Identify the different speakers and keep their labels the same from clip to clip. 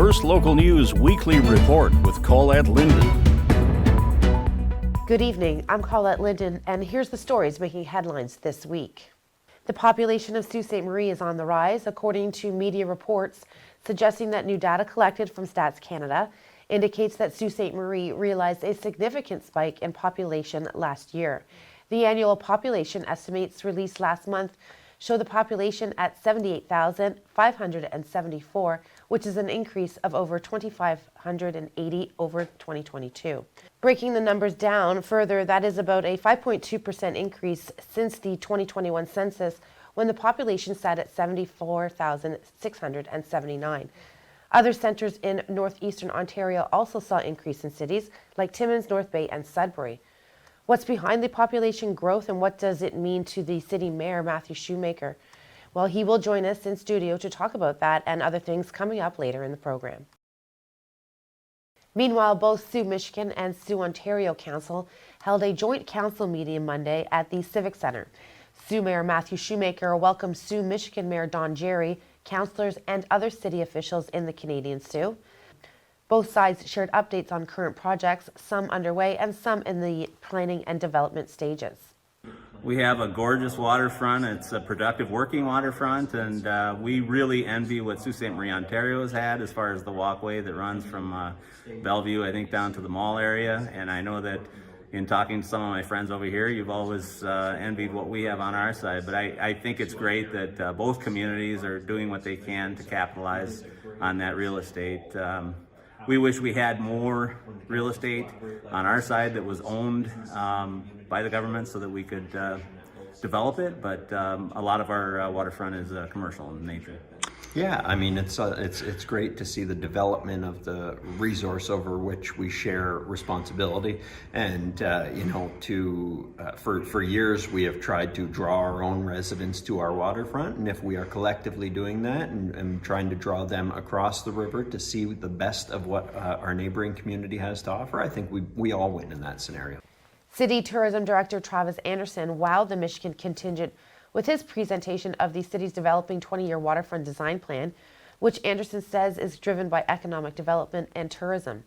Speaker 1: First Local News Weekly Report with Colette Linden.
Speaker 2: Good evening, I'm Colette Linden, and here's the stories making headlines this week. The population of Sault Ste. Marie is on the rise, according to media reports suggesting that new data collected from Stats Canada indicates that Sault Ste. Marie realized a significant spike in population last year. The annual population estimates released last month show the population at 78,574, which is an increase of over 2,580 over 2022. Breaking the numbers down further, that is about a 5.2% increase since the 2021 census, when the population sat at 74,679. Other centres in northeastern Ontario also saw an increase in cities like Timmins, North Bay, and Sudbury. What's behind the population growth, and what does it mean to the city mayor, Matthew Shoemaker? Well, he will join us in studio to talk about that and other things coming up later in the program. Meanwhile, both Sault, Michigan and Sault, Ontario Council held a joint council meeting Monday at the Civic Centre. Sault Mayor Matthew Shoemaker welcomed Sault, Michigan Mayor Don Jerry, councillors and other city officials in the Canadian Sault. Both sides shared updates on current projects, some underway and some in the planning and development stages.
Speaker 3: We have a gorgeous waterfront. It's a productive working waterfront, and we really envy what Sault Ste. Marie, Ontario has had as far as the walkway that runs from Bellevue, I think, down to the mall area. And I know that in talking to some of my friends over here, you've always envied what we have on our side. But I think it's great that both communities are doing what they can to capitalize on that real estate. We wish we had more real estate on our side that was owned by the government so that we could develop it, but a lot of our waterfront is commercial in nature.
Speaker 4: Yeah, I mean, it's great to see the development of the resource over which we share responsibility, and for years we have tried to draw our own residents to our waterfront, and if we are collectively doing that and trying to draw them across the river to see the best of what our neighboring community has to offer, I think we all win in that scenario.
Speaker 2: City Tourism Director Travis Anderson wowed the Michigan contingent with his presentation of the city's developing 20-year waterfront design plan, which Anderson says is driven by economic development and tourism.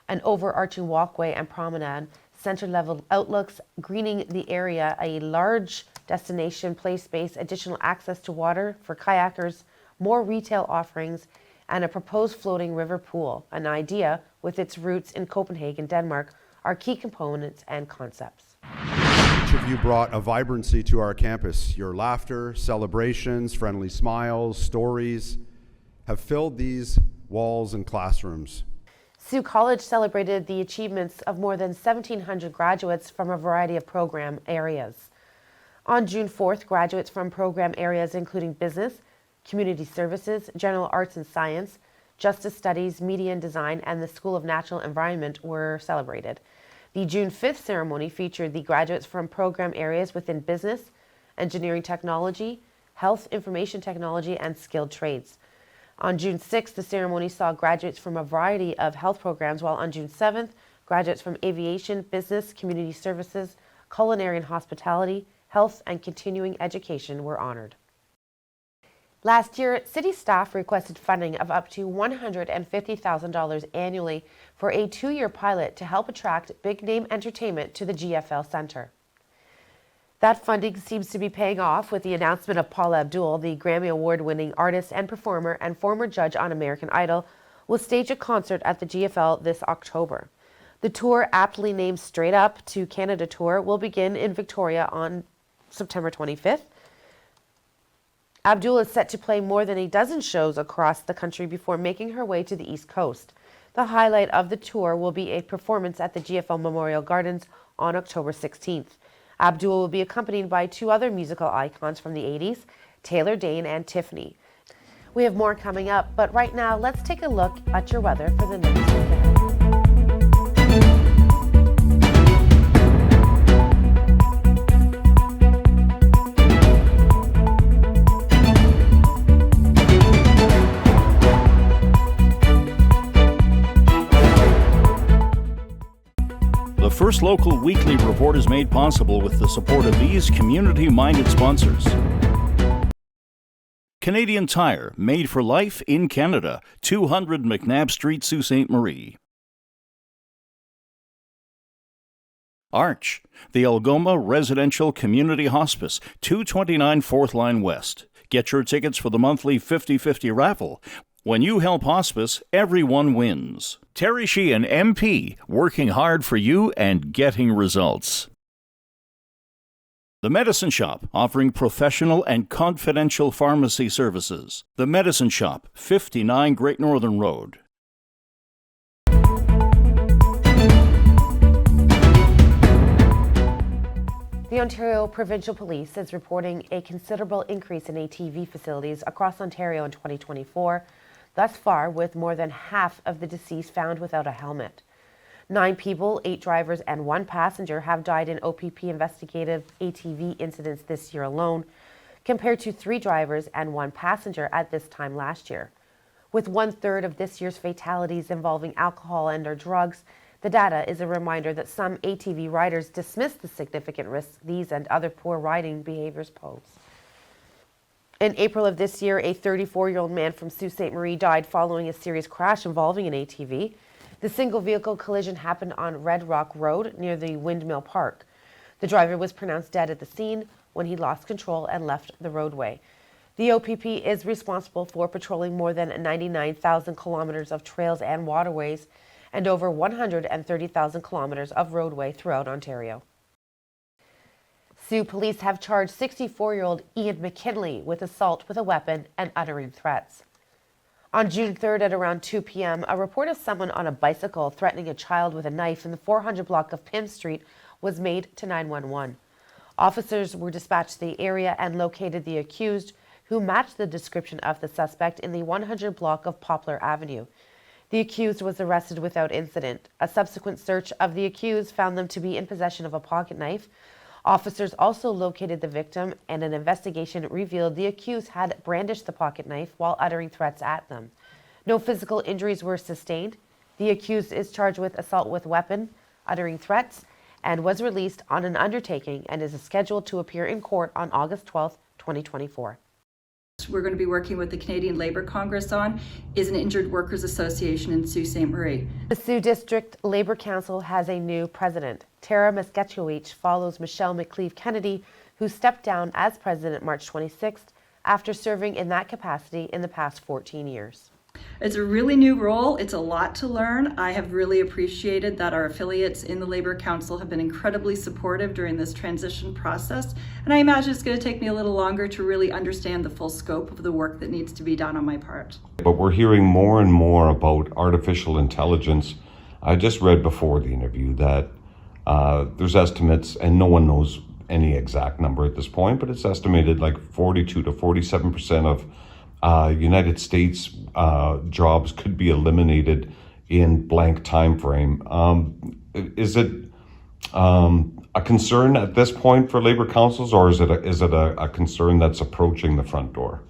Speaker 2: An overarching walkway and promenade, center-level outlooks, greening the area, a large destination play space, additional access to water for kayakers, more retail offerings, and a proposed floating river pool, an idea with its roots in Copenhagen, Denmark, are key components and concepts.
Speaker 5: Each of you brought a vibrancy to our campus. Your laughter, celebrations, friendly smiles, stories have filled these walls and classrooms.
Speaker 2: Sault College celebrated the achievements of more than 1,700 graduates from a variety of program areas. On June 4th, graduates from program areas including business, community services, general arts and science, justice studies, media and design, and the School of Natural Environment were celebrated. The June 5th ceremony featured the graduates from program areas within business, engineering technology, health information technology, and skilled trades. On June 6th, the ceremony saw graduates from a variety of health programs, while on June 7th, graduates from aviation, business, community services, culinary and hospitality, health, and continuing education were honored. Last year, city staff requested funding of up to $150,000 annually for a 2-year pilot to help attract big-name entertainment to the GFL Centre. That funding seems to be paying off with the announcement of Paula Abdul, the Grammy Award-winning artist and performer and former judge on American Idol, will stage a concert at the GFL this October. The tour, aptly named Straight Up to Canada Tour, will begin in Victoria on September 25th. Abdul is set to play more than a dozen shows across the country before making her way to the East Coast. The highlight of the tour will be a performance at the GFL Memorial Gardens on October 16th. Abdul will be accompanied by 2 other musical icons from the 80s, Taylor Dane and Tiffany. We have more coming up, but right now let's take a look at your weather for the next week ahead.
Speaker 1: The First Local Weekly Report is made possible with the support of these community-minded sponsors. Canadian Tire, made for life in Canada, 200 McNabb Street, Sault Ste. Marie. Arch, the Algoma Residential Community Hospice, 229 4th Line West. Get your tickets for the monthly 50-50 raffle. When you help hospice, everyone wins. Terry Sheehan, MP, working hard for you and getting results. The Medicine Shop, offering professional and confidential pharmacy services. The Medicine Shop, 59 Great Northern Road.
Speaker 2: The Ontario Provincial Police is reporting a considerable increase in ATV facilities across Ontario in 2024, thus far with more than half of the deceased found without a helmet. 9 people, 8 drivers and 1 passenger have died in OPP investigative ATV incidents this year alone, compared to 3 drivers and 1 passenger at this time last year. With 1/3 of this year's fatalities involving alcohol and/or drugs, the data is a reminder that some ATV riders dismiss the significant risks these and other poor riding behaviors pose. In April of this year, a 34-year-old man from Sault Ste. Marie died following a serious crash involving an ATV. The single vehicle collision happened on Red Rock Road near the Windmill Park. The driver was pronounced dead at the scene when he lost control and left the roadway. The OPP is responsible for patrolling more than 99,000 kilometers of trails and waterways and over 130,000 kilometers of roadway throughout Ontario. Sault police have charged 64-year-old Ian McKinley with assault with a weapon and uttering threats. On June 3rd at around 2 p.m., a report of someone on a bicycle threatening a child with a knife in the 400 block of Pym Street was made to 911. Officers were dispatched to the area and located the accused, who matched the description of the suspect in the 100 block of Poplar Avenue. The accused was arrested without incident. A subsequent search of the accused found them to be in possession of a pocket knife. Officers also located the victim, and an investigation revealed the accused had brandished the pocket knife while uttering threats at them. No physical injuries were sustained. The accused is charged with assault with weapon, uttering threats, and was released on an undertaking and is scheduled to appear in court on August 12, 2024.
Speaker 6: We're going to be working with the Canadian Labour Congress on is an Injured Workers Association in Sault Ste. Marie.
Speaker 2: The Sault District Labour Council has a new president. Tara Mesketchewich follows Michelle McLeave Kennedy, who stepped down as president March 26th after serving in that capacity in the past 14 years.
Speaker 6: It's a really new role. It's a lot to learn. I have really appreciated that our affiliates in the Labour Council have been incredibly supportive during this transition process. And I imagine it's going to take me a little longer to really understand the full scope of the work that needs to be done on my part.
Speaker 7: But we're hearing more and more about artificial intelligence. I just read before the interview that there's estimates, and no one knows any exact number at this point, but it's estimated like 42 to 47% of United States jobs could be eliminated in blank time frame. Is it a concern at this point for Labour councils, or is it a concern that's approaching the front door?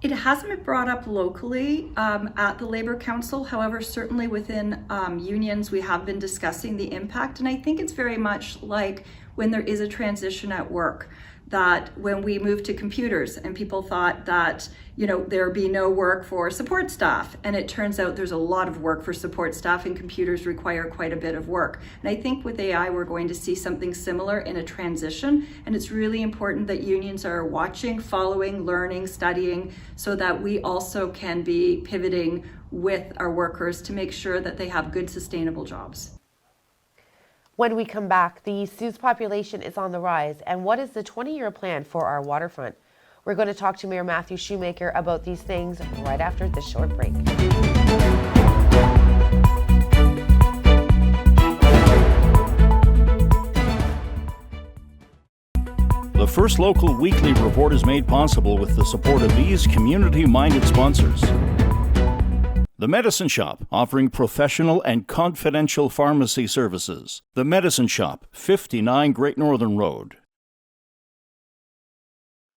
Speaker 6: It hasn't been brought up locally at the Labour Council. However, certainly within unions, we have been discussing the impact. And I think it's very much like when there is a transition at work, that when we moved to computers and people thought that, there'd be no work for support staff. And it turns out there's a lot of work for support staff, and computers require quite a bit of work. And I think with AI, we're going to see something similar in a transition. And it's really important that unions are watching, following, learning, studying, so that we also can be pivoting with our workers to make sure that they have good, sustainable jobs.
Speaker 2: When we come back, the Sault's population is on the rise, and what is the 20-year plan for our waterfront? We're going to talk to Mayor Matthew Shoemaker about these things right after this short break.
Speaker 1: The First Local Weekly Report is made possible with the support of these community-minded sponsors. The Medicine Shop, offering professional and confidential pharmacy services. The Medicine Shop, 59 Great Northern Road.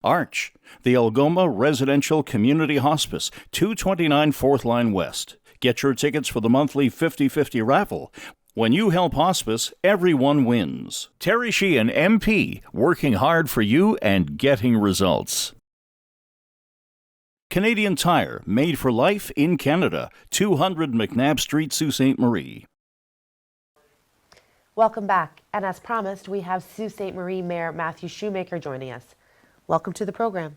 Speaker 1: Arch, the Algoma Residential Community Hospice, 229 4th Line West. Get your tickets for the monthly 50-50 raffle. When you help hospice, everyone wins. Terry Sheehan, MP, working hard for you and getting results. Canadian Tire, made for life in Canada. 200 McNabb Street, Sault Ste. Marie.
Speaker 2: Welcome back. And as promised, we have Sault Ste. Marie Mayor Matthew Shoemaker joining us. Welcome to the program.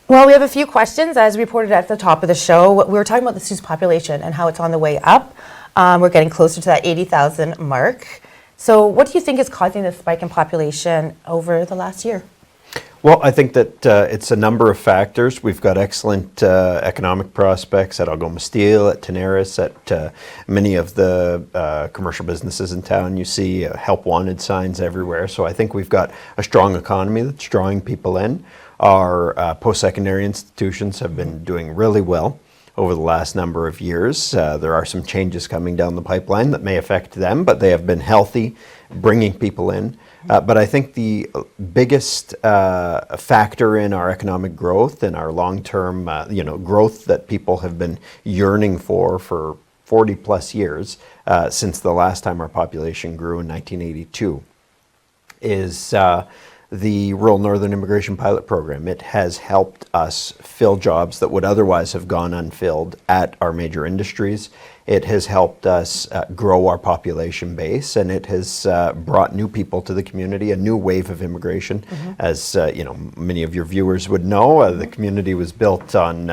Speaker 8: Well, we have a few questions. As reported at the top of the show, we were talking about the Sault population and how it's on the way up. We're getting closer to that 80,000 mark. So what do you think is causing this spike in population over the last year?
Speaker 4: Well, I think that it's a number of factors. We've got excellent economic prospects at Algoma Steel, at Tenaris, at many of the commercial businesses in town. You see help wanted signs everywhere. So I think we've got a strong economy that's drawing people in. Our post-secondary institutions have been doing really well over the last number of years. There are some changes coming down the pipeline that may affect them, but they have been healthy, bringing people in. But I think the biggest factor in our economic growth and our long-term, growth that people have been yearning for 40 plus years since the last time our population grew in 1982 is the Rural Northern Immigration Pilot Program. It has helped us fill jobs that would otherwise have gone unfilled at our major industries. It has helped us grow our population base, and it has brought new people to the community, a new wave of immigration. As many of your viewers would know, the community was built on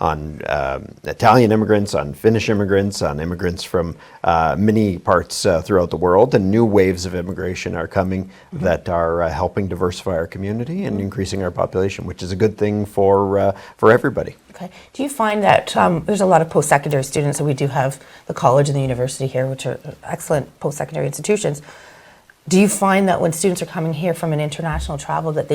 Speaker 4: Italian immigrants, on Finnish immigrants, on immigrants from many parts throughout the world, and new waves of immigration are coming that are helping diversify our community and increasing our population, which is a good thing for everybody.
Speaker 8: Okay. Do you find that there's a lot of post-secondary students, and we do have the college and the university here, which are excellent post-secondary institutions. Do you find that when students are coming here from an international travel, that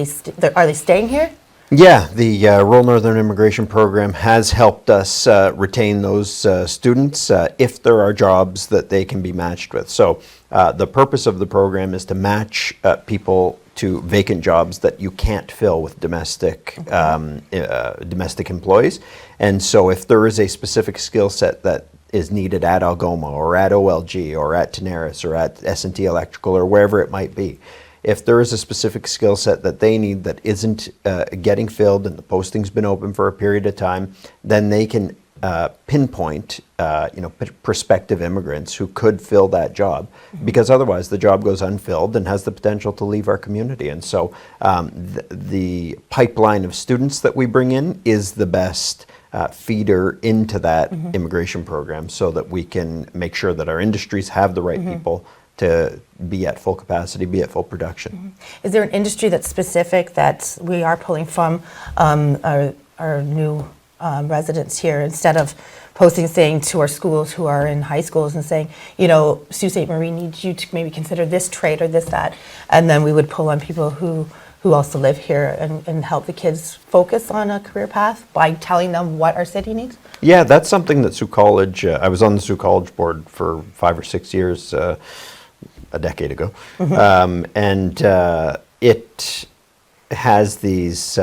Speaker 8: are they staying here?
Speaker 4: Yeah, the Rural Northern Immigration Program has helped us retain those students if there are jobs that they can be matched with. So the purpose of the program is to match people to vacant jobs that you can't fill with domestic employees. And so if there is a specific skill set that is needed at Algoma or at OLG or at Tenaris or at S&T Electrical or wherever it might be, if there is a specific skill set that they need that isn't getting filled and the posting's been open for a period of time, then they can pinpoint prospective immigrants who could fill that job, because otherwise the job goes unfilled and has the potential to leave our community. And so the pipeline of students that we bring in is the best feeder into that immigration program, so that we can make sure that our industries have the right people to be at full capacity, be at full production.
Speaker 8: Is there an industry that's specific that we are pulling from our new residents here, instead of posting saying to our schools who are in high schools and saying, Sault Ste. Marie needs you to maybe consider this trade or this, that, and then we would pull on people who also live here and help the kids focus on a career path by telling them what our city needs?
Speaker 4: Yeah, that's something that Sault College, I was on the Sault College board for 5 or 6 years, a decade ago, and it has these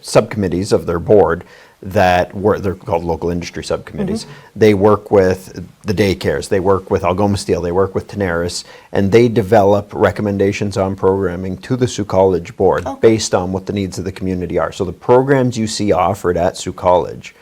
Speaker 4: subcommittees of their board that they're called local industry subcommittees. They work with the daycares, they work with Algoma Steel, they work with Tenaris, and they develop recommendations on programming to the Sault College board based on what the needs of the community are. So the programs you see offered at Sault College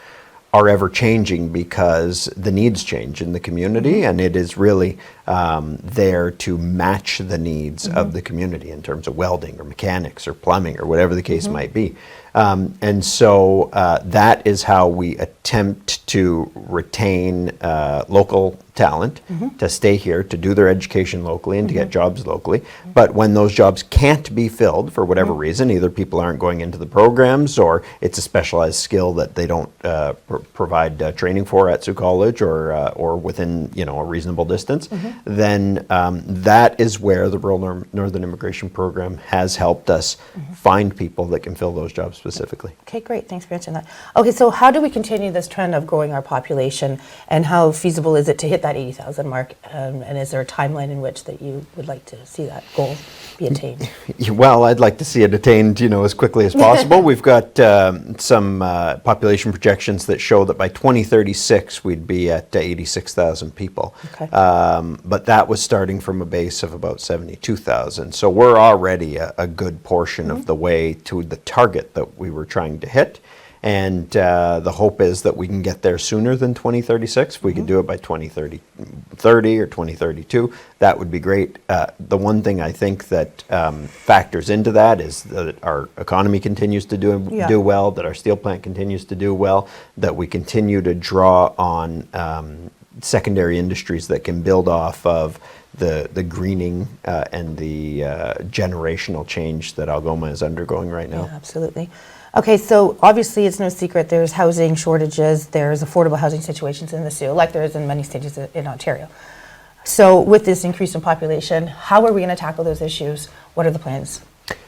Speaker 4: are ever changing because the needs change in the community, and it is really there to match the needs of the community in terms of welding or mechanics or plumbing or whatever the case might be. And so that is how we attempt to retain local talent to stay here, to do their education locally and to get jobs locally. But when those jobs can't be filled for whatever reason, either people aren't going into the programs or it's a specialized skill that they don't provide training for at Sault College or within a reasonable distance, then that is where the Rural Northern Immigration Program has helped us find people that can fill those jobs specifically.
Speaker 8: Okay, great. Thanks for answering that. Okay, so how do we continue this trend of growing our population, and how feasible is it to hit that 80,000 mark? And is there a timeline in which that you would like to see that goal be attained?
Speaker 4: Well, I'd like to see it attained, as quickly as possible. We've got some population projections that show that by 2036 we'd be at 86,000 people.
Speaker 8: Okay.
Speaker 4: But that was starting from a base of about 72,000. So we're already a good portion of the way to the target that we were trying to hit. And the hope is that we can get there sooner than 2036. If we could do it by 2030 or 2032, that would be great. The one thing I think that factors into that is that our economy continues to do well, that our steel plant continues to do well, that we continue to draw on secondary industries that can build off of the greening and the generational change that Algoma is undergoing right now.
Speaker 8: Yeah, absolutely. Okay, so obviously it's no secret there's housing shortages, there's affordable housing situations in the Soo, like there is in many cities in Ontario. So with this increase in population, how are we going to tackle those issues? What are the plans?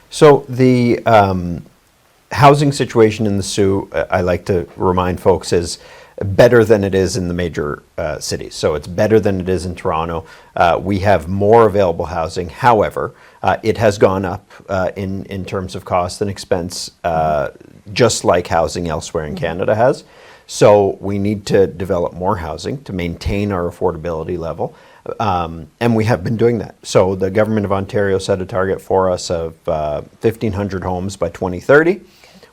Speaker 4: So the housing situation in the Soo, I like to remind folks, is better than it is in the major cities. So it's better than it is in Toronto. We have more available housing. However, it has gone up in terms of cost and expense, just like housing elsewhere in Canada has. So we need to develop more housing to maintain our affordability level. And we have been doing that. So the Government of Ontario set a target for us of 1,500 homes by 2030,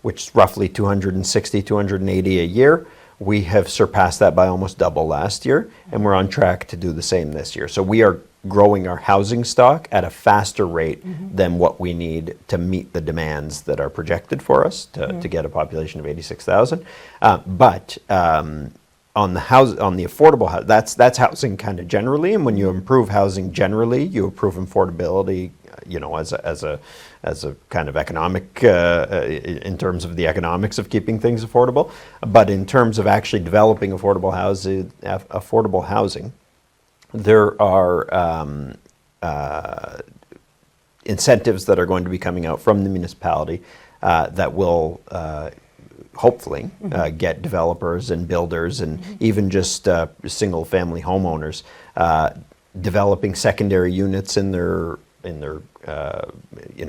Speaker 4: which is roughly 260, 280 a year. We have surpassed that by almost double last year, and we're on track to do the same this year. So we are growing our housing stock at a faster rate than what we need to meet the demands that are projected for us to get a population of 86,000. But on the affordable house, that's housing kind of generally, and when you improve housing generally, you improve affordability, as a kind of economic, in terms of the economics of keeping things affordable. But in terms of actually developing affordable housing, there are incentives that are going to be coming out from the municipality that will hopefully get developers and builders and even just single-family homeowners developing secondary units in their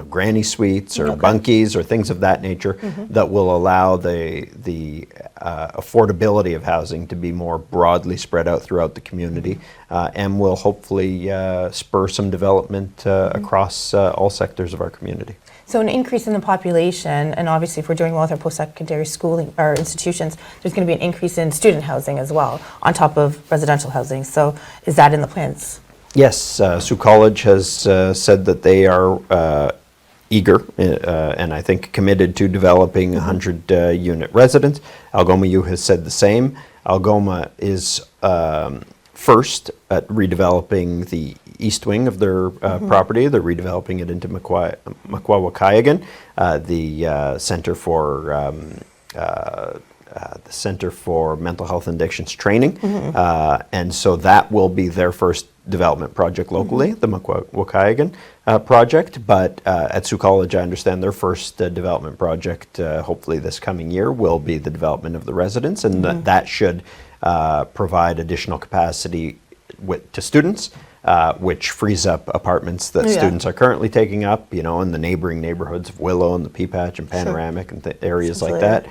Speaker 4: granny suites or bunkies or things of that nature that will allow the affordability of housing to be more broadly spread out throughout the community and will hopefully spur some development across all sectors of our community.
Speaker 8: So an increase in the population, and obviously if we're doing well with our post-secondary schooling or institutions, there's going to be an increase in student housing as well, on top of residential housing. So is that in the plans?
Speaker 4: Yes, Sault College has said that they are eager and I think committed to developing 100 unit residence. Algoma U has said the same. Algoma is first at redeveloping the east wing of their property. They're redeveloping it into Makwa-Wakayagan, the Center for Mental Health and Addictions Training. And so that will be their first development project locally, the Makwa-Wakayagan project. But at Sault College, I understand their first development project, hopefully this coming year, will be the development of the residence, and that should provide additional capacity to students, which frees up apartments that students are currently taking up, in the neighboring neighborhoods of Willow and the Pea Patch and Panoramic and areas like that,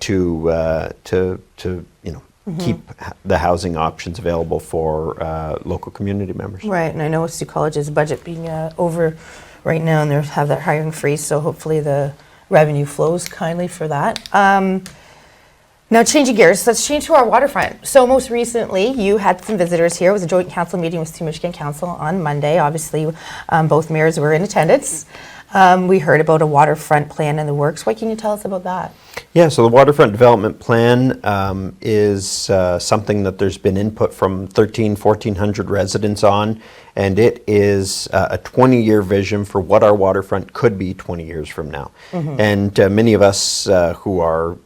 Speaker 4: to keep the housing options available for local community members.
Speaker 8: Right, and I know Sault College's budget being over right now, and they have that hiring freeze, so hopefully the revenue flows kindly for that. Now changing gears, let's change to our waterfront. So most recently, you had some visitors here. It was a joint council meeting with Sault Michigan Council on Monday. Obviously, both mayors were in attendance. We heard about a waterfront plan in the works. What can you tell us about that?
Speaker 4: Yeah, so the waterfront development plan is something that there's been input from 1,400 residents on, and it is a 20-year vision for what our waterfront could be 20 years from now. And many of us who are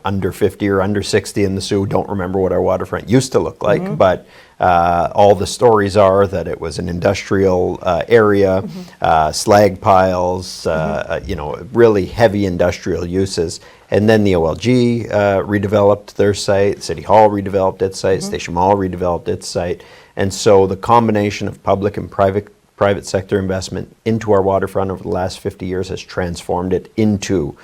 Speaker 4: under 50 or under 60 in the Soo don't remember what our waterfront used to look like, but all the stories are that it was an industrial area, slag piles, really heavy industrial uses. And then the OLG redeveloped their site, City Hall redeveloped its site, Station Mall redeveloped its site. And so the combination of public and private private sector investment into our waterfront over the last 50 years has transformed it into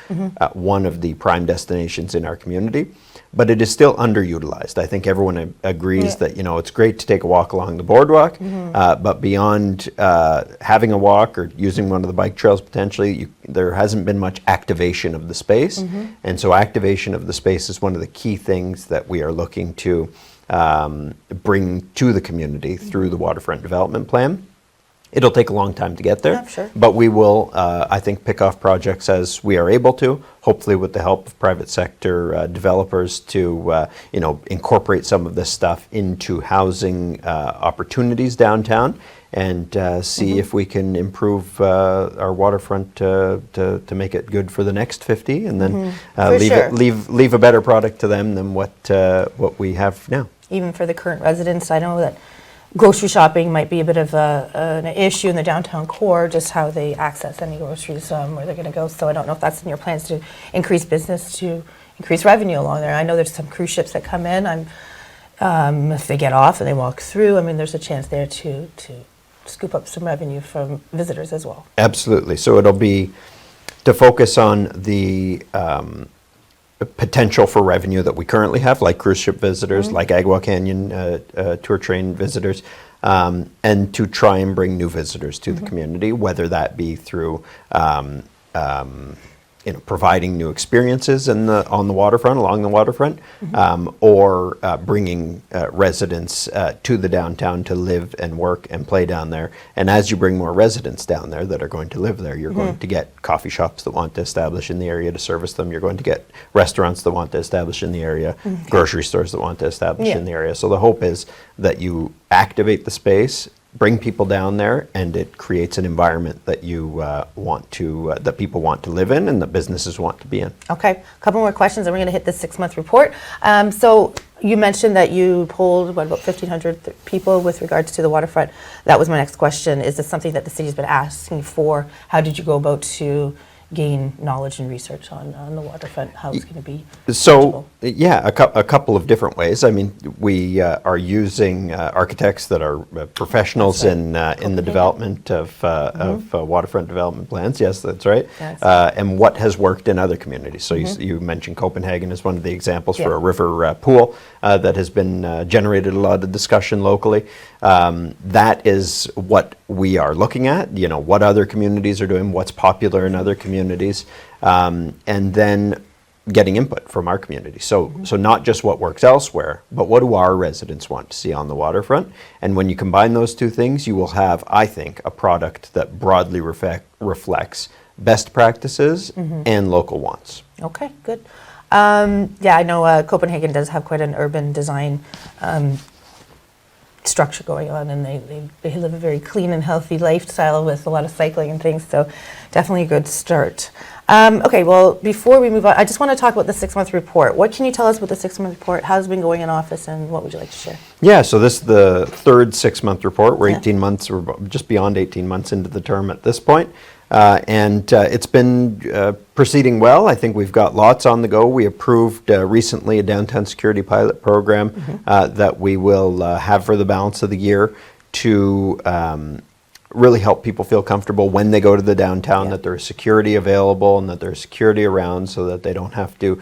Speaker 4: one of the prime destinations in our community. But it is still underutilized. I think everyone agrees that, you know, it's great to take a walk along the boardwalk, but beyond having a walk or using one of the bike trails potentially, there hasn't been much activation of the space. And so activation of the space is one of the key things that we are looking to bring to the community through the waterfront development plan. It'll take a long time to get there,
Speaker 8: Yeah, sure.
Speaker 4: but we will, I think, pick off projects as we are able to, hopefully with the help of private sector developers to, you know, incorporate some of this stuff into housing opportunities downtown and see if we can improve our waterfront to make it good for the next 50 and then leave a better product to them than what we have now.
Speaker 8: Even for the current residents, I know that grocery shopping might be a bit of an issue in the downtown core, just how they access any groceries, where they're going to go. So I don't know if that's in your plans to increase business, to increase revenue along there. I know there's some cruise ships that come in. If they get off and they walk through, I mean, there's a chance there to scoop up some revenue from visitors as well.
Speaker 4: Absolutely. So it'll be to focus on the potential for revenue that we currently have, like cruise ship visitors, like Agua Canyon tour train visitors, and to try and bring new visitors to the community, whether that be through you know, providing new experiences on the waterfront, along the waterfront, or bringing residents to the downtown to live and work and play down there. And as you bring more residents down there that are going to live there, you're going to get coffee shops that want to establish in the area to service them. You're going to get restaurants that want to establish in the area, grocery stores that want to establish in the area. So the hope is that you activate the space, bring people down there, and it creates an environment that you want to, that people want to live in and that businesses want to be in.
Speaker 8: Okay, a couple more questions and we're going to hit the 6-month report. So you mentioned that you polled, about 1,500 people with regards to the waterfront. That was my next question. Is this something that the city's been asking for? How did you go about to gain knowledge and research on the waterfront, how it's going to be
Speaker 4: So, yeah, a couple of different ways. I mean, we are using architects that are professionals in the development of waterfront development plans. Yes, that's right.
Speaker 8: Yes.
Speaker 4: And what has worked in other communities. So you mentioned Copenhagen as one of the examples for a river pool that has been generated a lot of discussion locally. That is what we are looking at, you know, what other communities are doing, what's popular in other communities, and then getting input from our community. So not just what works elsewhere, but what do our residents want to see on the waterfront? And when you combine those two things, you will have, I think, a product that broadly reflects best practices and local wants.
Speaker 8: Okay, good. Yeah, I know Copenhagen does have quite an urban design structure going on, and they live a very clean and healthy lifestyle with a lot of cycling and things, so definitely a good start. Okay, well, before we move on, I just want to talk about the 6-month report. What can you tell us about the 6-month report? How's it been going in office, and what would you like to share? Yeah,
Speaker 4: so this is the third 6-month report. We're 18 months, we're just beyond 18 months into the term at this point. And it's been proceeding well. I think we've got lots on the go. We approved recently a downtown security pilot program that we will have for the balance of the year to really help people feel comfortable when they go to the downtown, that there is security available and that there's security around so that they don't have to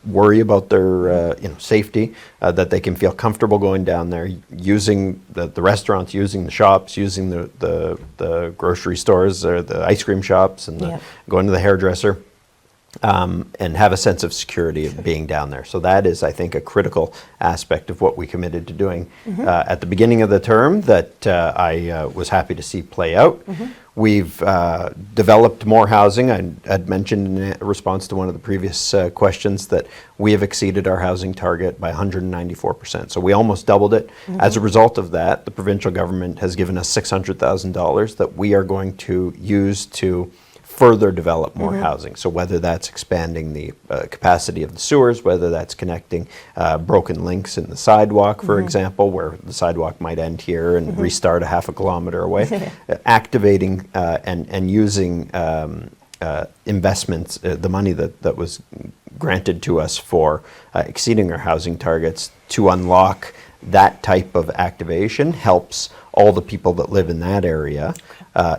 Speaker 4: worry about their safety, that they can feel comfortable going down there, using the restaurants, using the shops, using the grocery stores or the ice cream shops, and going to the hairdresser. And have a sense of security of being down there. So that is, I think, a critical aspect of what we committed to doing at the beginning of the term that I was happy to see play out. We've developed more housing. I had mentioned in response to one of the previous questions that we have exceeded our housing target by 194%. So we almost doubled it. As a result of that, the provincial government has given us $600,000 that we are going to use to further develop more housing. So whether that's expanding the capacity of the sewers, whether that's connecting broken links in the sidewalk, for example, where the sidewalk might end here and restart a half a kilometer away, activating and using investments, the money that was granted to us for exceeding our housing targets to unlock that type of activation helps all the people that live in that area,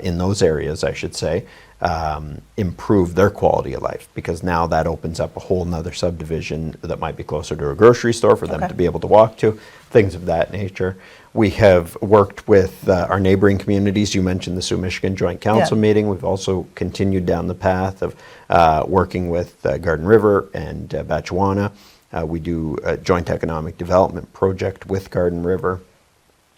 Speaker 4: in those areas, I should say, improve their quality of life, because now that opens up a whole nother subdivision that might be closer to a grocery store for them to be able to walk to, things of that nature. We have worked with our neighboring communities. You mentioned the Sioux Michigan Joint Council meeting. We've also continued down the path of working with Garden River and Batchewana. We do a joint economic development project with Garden River.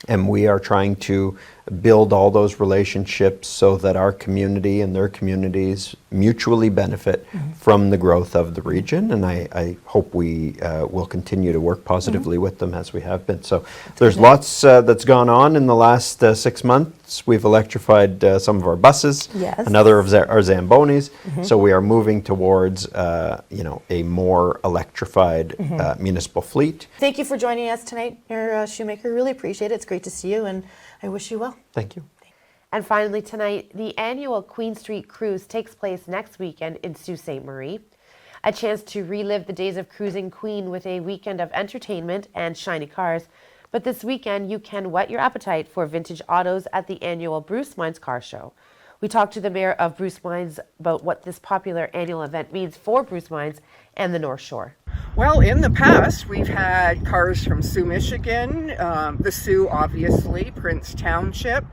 Speaker 4: And we are trying to build all those relationships so that our community and their communities mutually benefit from the growth of the region. And I hope we will continue to work positively with them as we have been. So there's lots that's gone on in the last 6 months. We've electrified some of our buses, another of our Zambonis. So we are moving towards a more electrified municipal fleet.
Speaker 8: Thank you for joining us tonight, Mayor Shoemaker. Really appreciate it. It's great to see you, and I wish you well.
Speaker 4: Thank you.
Speaker 2: And finally tonight, the annual Queen Street Cruise takes place next weekend in Sault Ste. Marie. A chance to relive the days of cruising Queen with a weekend of entertainment and shiny cars. But this weekend, you can whet your appetite for vintage autos at the annual Bruce Mines Car Show. We talked to the mayor of Bruce Mines about what this popular annual event means for Bruce Mines and the North Shore.
Speaker 9: Well, in the past, we've had cars from Sioux, Michigan, the Sioux, obviously, Prince Township.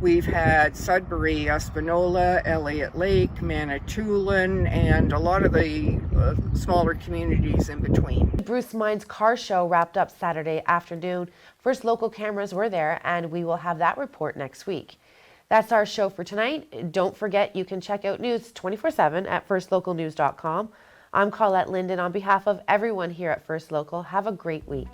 Speaker 9: We've had Sudbury, Espanola, Elliott Lake, Manitoulin, and a lot of the smaller communities in between.
Speaker 2: Bruce Mines Car Show wrapped up Saturday afternoon. First Local cameras were there, and we will have that report next week. That's our show for tonight. Don't forget, you can check out news 24/7 at firstlocalnews.com. I'm Colette Linden on behalf of everyone here at First Local. Have a great week.